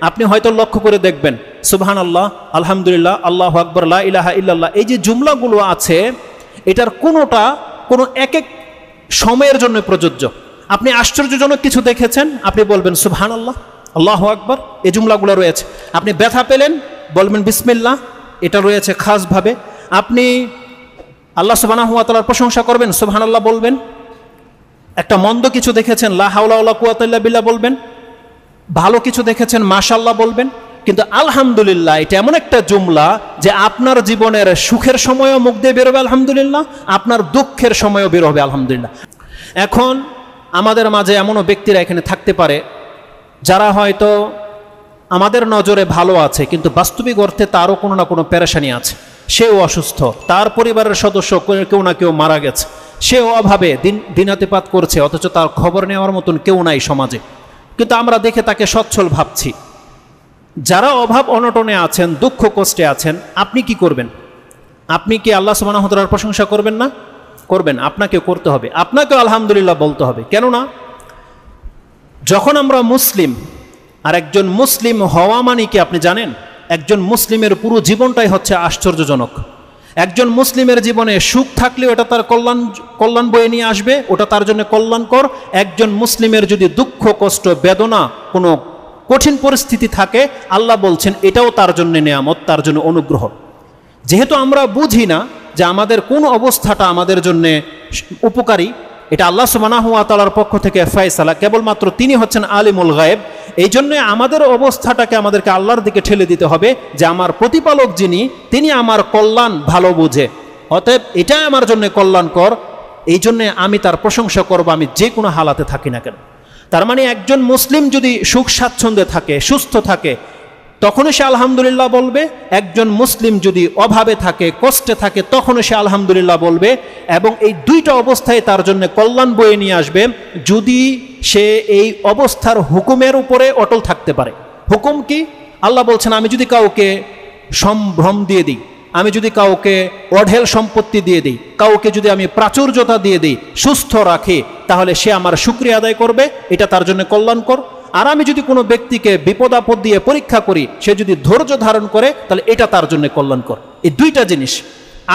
আপনি হয়তো লক্ষ্য করে দেখবেন সুবহানাল্লাহ, আলহামদুলিল্লাহ, আল্লাহু আকবার, লা ইলাহা ইল্লাল্লাহ, এই যে জুমলাগুলো আছে এটার কোনোটা কোনো এক এক সময়ের জন্য প্রযোজ্য। আপনি আশ্চর্যজনক কিছু দেখেছেন, আপনি বলবেন সুবহানাল্লাহ, আল্লাহু আকবার, এই জুমলাগুলো রয়েছে। আপনি ব্যথা পেলেন, বলবেন বিসমিল্লাহ, এটা রয়েছে খাসভাবে। আপনি আল্লাহ সুবহানাহু ওয়া তাআলার প্রশংসা করবেন, সুবহানাল্লাহ বলবেন। একটা মন্দ কিছু দেখেছেন, লা হাওলা ওয়ালা কুওয়াতা ইল্লা বিল্লাহ বলবেন। ভালো কিছু দেখেছেন, মাশাআল্লাহ বলবেন। কিন্তু আলহামদুলিল্লাহ এটা এমন একটা জুমলা যে আপনার জীবনের সুখের সময়ও মুখ দিয়ে বেরোবে আলহামদুলিল্লাহ, আপনার দুঃখের সময়ও বের হবে আলহামদুলিল্লাহ। এখন আমাদের মাঝে এমনও ব্যক্তিরা এখানে থাকতে পারে যারা হয়তো আমাদের নজরে ভালো আছে, কিন্তু বাস্তবিক অর্থে তারও কোনো না কোনো পেরেশানি আছে। সেও অসুস্থ, তার পরিবারের সদস্য কেউ না কেউ মারা গেছে, সেও অভাবে দিনাতিপাত করছে, অথচ তার খবর নেওয়ার মতন কেউ নাই সমাজে। কিন্তু আমরা দেখে তাকে সচ্ছল ভাবছি। যারা অভাব অনটনে আছেন, দুঃখ কষ্টে আছেন, আপনি কি করবেন? আপনি কি আল্লাহ সুবহানাহু ওয়া তাআলার প্রশংসা করবেন না? করবেন। আপনাকে করতে হবে, আপনাকে আলহামদুলিল্লাহ বলতে হবে। কেননা যখন আমরা মুসলিম, আর একজন মুসলিম হওয়া মানে কি আপনি জানেন? একজন মুসলিমের পুরো জীবনটাই হচ্ছে আশ্চর্যজনক। একজন মুসলিমের জীবনে সুখ থাকলেও এটা তার কল্যাণ বয়ে নিয়ে আসবে, ওটা তার জন্য কল্যাণকর। একজন মুসলিমের যদি দুঃখ কষ্ট বেদনা কোনো কঠিন পরিস্থিতি থাকে, আল্লাহ বলছেন এটাও তার জন্য নেয়ামত, তার জন্য অনুগ্রহ। যেহেতু আমরা বুঝি না যে আমাদের কোন অবস্থাটা আমাদের জন্য উপকারী, এটা আল্লাহ সুবহানাহু ওয়া তাআলার পক্ষ থেকে ফয়সালা, কেবলমাত্র তিনি হচ্ছেন আলিমুল গায়েব। এই জন্য আমাদের অবস্থাটাকে আমাদেরকে আল্লাহর দিকে ঠেলে দিতে হবে যে আমার প্রতিপালক যিনি, তিনি আমার কল্যাণ ভালো বুঝে, অতএব এটাই আমার জন্য কল্যাণকর, এই জন্যে আমি তার প্রশংসা করব, আমি যে কোনো হালাতে থাকি না কেন। তার মানে একজন মুসলিম যদি সুখ স্বাচ্ছন্দ্যে থাকে, সুস্থ থাকে, তখনও সে আলহামদুলিল্লাহ বলবে। একজন মুসলিম যদি অভাবে থাকে, কষ্টে থাকে, তখনও সে আলহামদুলিল্লাহ বলবে। এবং এই দুইটা অবস্থায় তার জন্য কল্যাণ বয়ে নিয়ে আসবে যদি সে এই অবস্থার হুকুমের উপরে অটল থাকতে পারে। হুকুম কি? আল্লাহ বলছেন আমি যদি কাউকে সম্ভ্রম দিয়ে দিই, আমি যদি কাউকে অঢেল সম্পত্তি দিয়ে দিই, কাউকে যদি আমি প্রাচুর্যতা দিয়ে দিই, সুস্থ রাখি, তাহলে সে আমার শুকরিয়া আদায় করবে, এটা তার জন্য কল্যাণকর। আর আমি যদি কোনো ব্যক্তিকে বিপদ আপদ দিয়ে পরীক্ষা করি, সে যদি ধৈর্য ধারণ করে, তাহলে এটা তার জন্য কল্যাণকর। এই দুইটা জিনিস,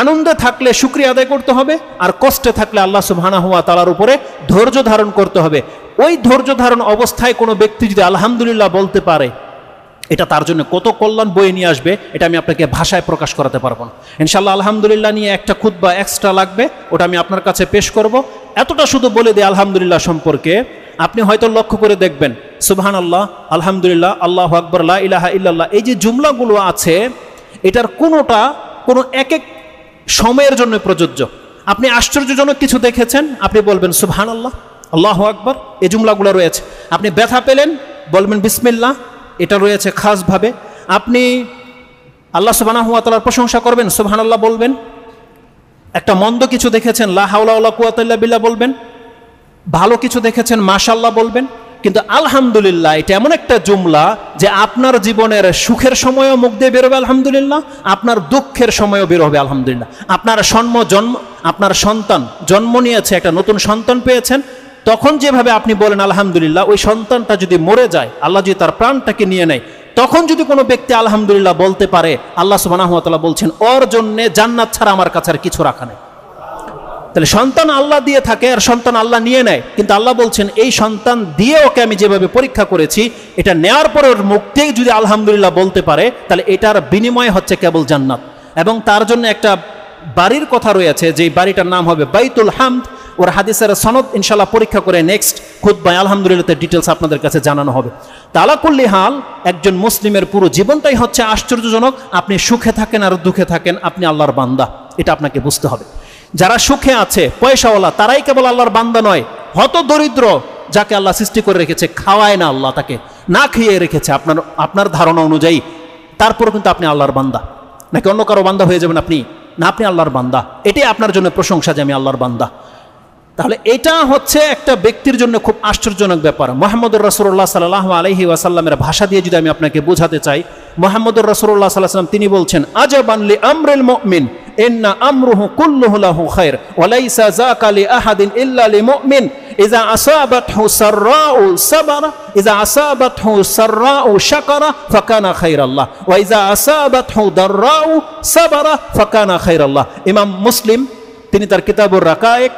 আনন্দে থাকলে শুকরিয়া আদায় করতে হবে, আর কষ্টে থাকলে আল্লাহ সুবহানাহু ওয়া তাআলার উপরে ধৈর্য ধারণ করতে হবে। ওই ধৈর্য ধারণ অবস্থায় কোনো ব্যক্তি যদি আলহামদুলিল্লাহ বলতে পারে, এটা তার জন্য কত কল্যাণ বয়ে নিয়ে আসবে, এটা আমি আপনাকে ভাষায় প্রকাশ করাতে পারবো না। ইনশাআল্লাহ আলহামদুলিল্লাহ নিয়ে একটা খুতবা এক্সট্রা লাগবে, ওটা আমি আপনার কাছে পেশ করব। এতটা শুধু বলে দিই আলহামদুলিল্লাহ সম্পর্কে, আপনি হয়তো লক্ষ্য করে দেখবেন সুবহানাল্লাহ, আলহামদুলিল্লাহ, আল্লাহু আকবার, লা ইলাহা ইল্লাল্লাহ, এই যে জুমলাগুলো আছে এটার কোনোটা কোনো এক এক সময়ের জন্য প্রযোজ্য। আপনি আশ্চর্যজনক কিছু দেখেছেন, আপনি বলবেন সুবহানাল্লাহ, আল্লাহু আকবার, এই জুমলাগুলো রয়েছে। আপনি ব্যথা পেলেন, বলবেন বিসমিল্লাহ, এটা রয়েছে খাসভাবে। আপনি আল্লাহ সুবহানাহু ওয়া তাআলার প্রশংসা করবেন, সুবহানাল্লাহ বলবেন। একটা মন্দ কিছু দেখেছেন, লা হাওলা ওয়ালা কুওয়াতা ইল্লা বিল্লাহ বলবেন। ভালো কিছু দেখেছেন, মাশাআল্লাহ বলবেন। কিন্তু আলহামদুলিল্লাহ এটা এমন একটা জুমলা যে আপনার জীবনের সুখের সময়ও মুখ দিয়ে বেরোবে আলহামদুলিল্লাহ, আপনার দুঃখের সময়ও বের হবে আলহামদুলিল্লাহ। আপনার সন্তান জন্ম নিয়েছে, একটা নতুন সন্তান পেয়েছেন, তখন যেভাবে আপনি বলেন আলহামদুলিল্লাহ, ওই সন্তানটা যদি মরে যায়, আল্লাহ যদি তার প্রাণটাকে নিয়ে নেয়, তখন যদি কোনো ব্যক্তি আলহামদুলিল্লাহ বলতে পারে, আল্লাহ সুবহানাহু ওয়া তাআলা বলছেন ওর জন্য জান্নাত ছাড়া আমার কাছে আর কিছু রাখা নেই। তাহলে সন্তান আল্লাহ দিয়ে থাকে আর সন্তান আল্লাহ নিয়ে নেয়, কিন্তু আল্লাহ বলছেন এই সন্তান দিয়ে ওকে আমি যেভাবে পরীক্ষা করেছি, এটা নেওয়ার পর ওর মুক্তি যদি আলহামদুলিল্লাহ বলতে পারে, তাহলে এটার বিনিময় হচ্ছে কেবল জান্নাত। এবং তার জন্য একটা বাড়ির কথা রয়েছে, যেই বাড়িটার নাম হবে বাইতুল হামদ। ওর হাদিসের সনদ ইনশাআল্লাহ পরীক্ষা করে নেক্সট খুতবায় আলহামদুলিল্লাহ ডিটেলস আপনাদের কাছে জানানো হবে। তাআলা কুল্লি হাল, একজন মুসলিমের পুরো জীবনটাই হচ্ছে আশ্চর্যজনক। আপনি সুখে থাকেন আর দুঃখে থাকেন, আপনি আল্লাহর বান্দা, এটা আপনাকে বুঝতে হবে। যারা সুখে আছে, পয়সাওয়ালা, তারাই কেবল আল্লাহর বান্দা নয়। হত দরিদ্র যাকে আল্লাহ সৃষ্টি করে রেখেছে, খাওয়ায় না আল্লাহ, তাকে না খেয়ে রেখেছে আপনার ধারণা অনুযায়ী, তারপরও কিন্তু আপনি আল্লাহর বান্দা। নাকি অন্য কারো বান্দা হয়ে যাবেন আপনি? না, আপনি আল্লাহর বান্দা। এটাই আপনার জন্য প্রশংসা যে আমি আল্লাহর বান্দা। তাহলে এটা হচ্ছে একটা ব্যক্তির জন্য খুব আশ্চর্যজনক ব্যাপার। মুহাম্মদুর রাসূলুল্লাহ সাল্লাল্লাহু আলাইহি ওয়াসাল্লামের ভাষা দিয়ে যদি আমি আপনাকে বোঝাতে চাই, মুহাম্মদুর রাসূলুল্লাহ সাল্লাল্লাহু আলাইহি ওয়াসাল্লাম তিনি বলছেন, আজাবান লি আমরিল মুমিন ইন্না আমরুহু কুল্লুহু লাহু খায়র ওয়া লাইসা যাকা লি আহাদিন ইল্লা লিল মুমিন ইযা আসাবাতহু সাররাউ সাবারা ইযা আসাবাতহু সাররাউ শাকারা ফাকানা খায়রাল্লাহ ওয়া ইযা আসাবাতহু দাররাউ সাবারা ফাকানা খায়রাল্লাহ। ইমাম মুসলিম তিনি তার কিতাবুর রাকায়েক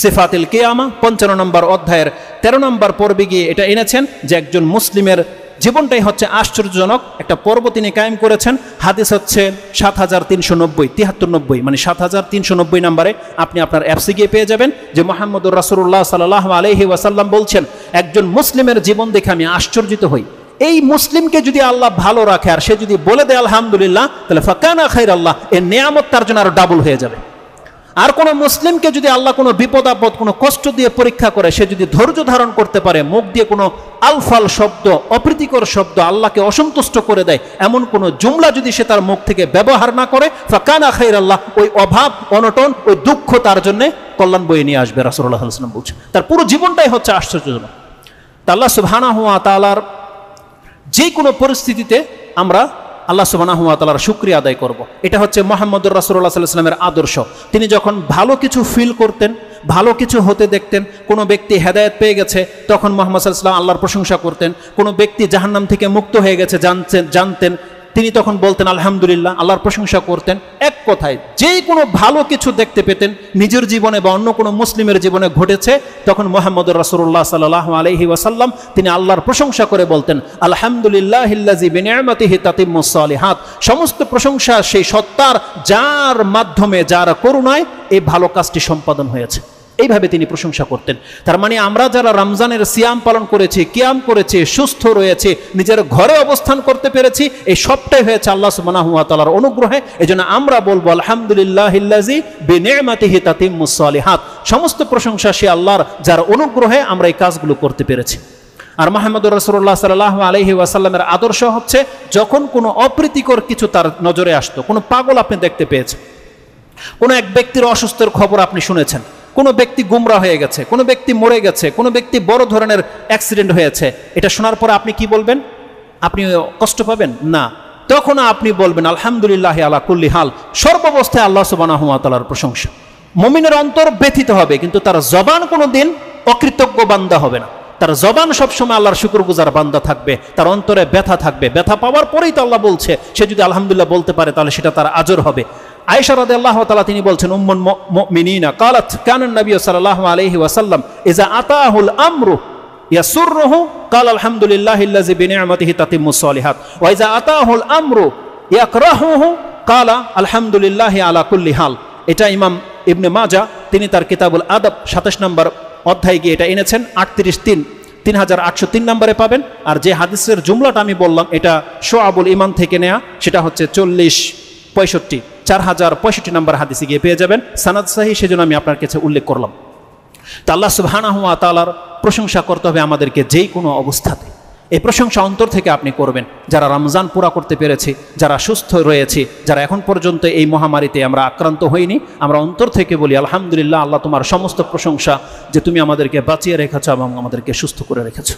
সিফাতুল কিয়ামা 55 নম্বর অধ্যায়ের 13 নম্বর পর্বে গিয়ে এটা এনেছেন যে একজন মুসলিমের জীবনটাই হচ্ছে আশ্চর্যজনক একটা পর্ব তিনি কায়েম করেছেন। হাদিস হচ্ছে 7390 7390 মানে 7390 নম্বরে আপনি আপনার অ্যাপসে গিয়ে পেয়ে যাবেন যে মুহাম্মদুর রাসূলুল্লাহ সাল্লাল্লাহু আলাইহি ওয়াসাল্লাম বলছেন একজন মুসলিমের জীবন দেখে আমি আশ্চর্যিত হই। এই মুসলিমকে যদি আল্লাহ ভালো রাখে আর সে যদি বলে দেয় আলহামদুলিল্লাহ, তাহলে ফাকানা খায়রাল্লাহ, এর নেয়ামত তার জন্য আরো ডাবল হয়ে যাবে। আর কোন মুসলিমকে যদি আল্লাহ কোনো বিপদ আপদ কোনো কষ্ট দিয়ে পরীক্ষা করে সে যদি ধৈর্য ধারণ করতে পারে, মুখ দিয়ে কোনো আলফাল শব্দ অপ্রীতিকর শব্দ আল্লাহকে অসন্তুষ্ট করে দেয় এমন কোনো জুমলা যদি সে তার মুখ থেকে ব্যবহার না করে, ফাকানা খায়রাল্লাহ, ওই অভাব অনটন ওই দুঃখ তার জন্য কল্যাণ বয়ে নিয়ে আসবে। রাসূলুল্লাহ সাল্লাল্লাহু আলাইহি ওয়াসাল্লাম বলছেন তার পুরো জীবনটাই হচ্ছে আশ্চর্যজনক। তা আল্লাহ সুবহানাহু ওয়া তাআলার যে কোনো পরিস্থিতিতে আমরা আল্লাহ সুবহানাহু ওয়া তাআলার শুকরিয়া আদায় করব। এটা হচ্ছে মুহাম্মদুর রাসূলুল্লাহ সাল্লাল্লাহু আলাইহি ওয়াসাল্লামের আদর্শ। তিনি যখন ভালো কিছু ফিল করতেন, ভালো কিছু হতে দেখতেন, কোনো ব্যক্তি হেদায়েত পেয়ে গেছে তখন মুহাম্মদ সাল্লাল্লাহু আলাইহি ওয়াসাল্লাম আল্লাহর প্রশংসা করতেন। কোনো ব্যক্তি জাহান্নাম থেকে মুক্ত হয়ে গেছে জানতেন তিনি তখন বলতেন আলহামদুলিল্লাহ, আল্লাহর প্রশংসা করতেন। এক কথায় যে কোনো ভালো কিছু দেখতে পেতেন নিজের জীবনে বা অন্য কোনো মুসলিমের জীবনে ঘটেছে তখন মুহাম্মদুর রাসূলুল্লাহ সাল্লাল্লাহু আলাইহি ওয়াসাল্লাম তিনি আল্লাহর প্রশংসা করে বলতেন আলহামদুলিল্লাহিল্লাযী বিনি'মাতিহি তাতিম্মুস সালিহাত, সমস্ত প্রশংসা সেই সত্তার যার মাধ্যমে যার করুণায় এই ভালো কাজটি সম্পাদন হয়েছে। এইভাবে তিনি প্রশংসা করতেন। তার মানে আমরা যারা রমজানের সিয়াম পালন করেছি, কিয়াম করেছি, সুস্থ রয়েছে, নিজের ঘরে অবস্থান করতে পেরেছি, এই সবটাই হয়েছে আল্লাহ সুবহানাহু ওয়া তাআলার অনুগ্রহে। এজন্য আমরা বলবো আলহামদুলিল্লাহিল্লাযী বিনি'মাতিহি তাতিম্মুস সালিহাত, সমস্ত প্রশংসা সে আল্লাহর যার অনুগ্রহে আমরা এই কাজগুলো করতে পেরেছি। আর মুহাম্মদুর রাসূলুল্লাহ সাল্লাল্লাহু আলাইহি ওয়াসাল্লামের আদর্শ হচ্ছে যখন কোনো অপ্রীতিকর কিছু তার নজরে আসতো, কোনো পাগল আপনি দেখতে পেয়েছেন, কোনো এক ব্যক্তির অসুস্থের খবর আপনি শুনেছেন, কোনো ব্যক্তি গুমরা হয়ে গেছে, কোনো ব্যক্তি মরে গেছে, কোনো ব্যক্তি বড় ধরনের অ্যাক্সিডেন্ট হয়েছে, এটা শোনার পর আপনি কি বলবেন? আপনি কষ্ট পাবেন না, তখন আপনি বলবেন আলহামদুলিল্লাহি আলা কুল্লি হাল, সর্বাবস্থায় আল্লাহ সুবহানাহু ওয়া তাআলার প্রশংসা। মুমিনের অন্তর ব্যথিত হবে কিন্তু তার জবান কোনোদিন অকৃতজ্ঞ বান্দা হবে না, তার জবান সবসময় আল্লাহর শুকরগুজার বান্দা থাকবে, তার অন্তরে ব্যথা থাকবে। ব্যথা পাওয়ার পরেই তো আল্লাহ বলছে সে যদি আলহামদুলিল্লাহ বলতে পারে তাহলে সেটা তার আজর হবে। আয়েশা রাদিয়াল্লাহু তাআলা তিনি বলছেন উম্মুল মুমিনিনা ক্বালাত কানা নবী সাল্লাল্লাহু আলাইহি ওয়াসাল্লাম ইযা আতাহুল আমরু ইয়াসুররুহু ক্বালা আলহামদুলিল্লাহিল্লাযী বিনি'মাতিহি তাতিম্মুস সালিহাত ওয়া ইযা আতাহুল আমরু ইয়াকরাহুহু ক্বালা আলহামদুলিল্লাহি আলা কুল্লি হাল। এটা ইমাম ইবনে মাজাহ তিনি তার কিতাবুল আদব 27 নম্বর অধ্যায়ে গিয়ে এটা এনেছেন। 3803 নম্বরে পাবেন। আর যে হাদিসের জুমলাটা আমি বললাম এটা শুআবুল ঈমান থেকে নেয়া, সেটা হচ্ছে 4065 নম্বর হাদিসে গিয়ে পেয়ে যাবেন। সানাদ সহিহ, সেজন্য আমি আপনার কাছে উল্লেখ করলাম। তো আল্লাহ সুবহানাহু ওয়া তাআলার প্রশংসা করতে হবে আমাদেরকে যেই কোনো অবস্থাতে। এই প্রশংসা অন্তর থেকে আপনি করবেন। যারা রমজান পুরা করতে পেরেছি, যারা সুস্থ রয়েছে, যারা এখন পর্যন্ত এই মহামারীতে আমরা আক্রান্ত হইনি, আমরা অন্তর থেকে বলি আলহামদুলিল্লাহ, আল্লাহ তোমার সমস্ত প্রশংসা যে তুমি আমাদেরকে বাঁচিয়ে রেখেছো এবং আমাদেরকে সুস্থ করে রেখেছো।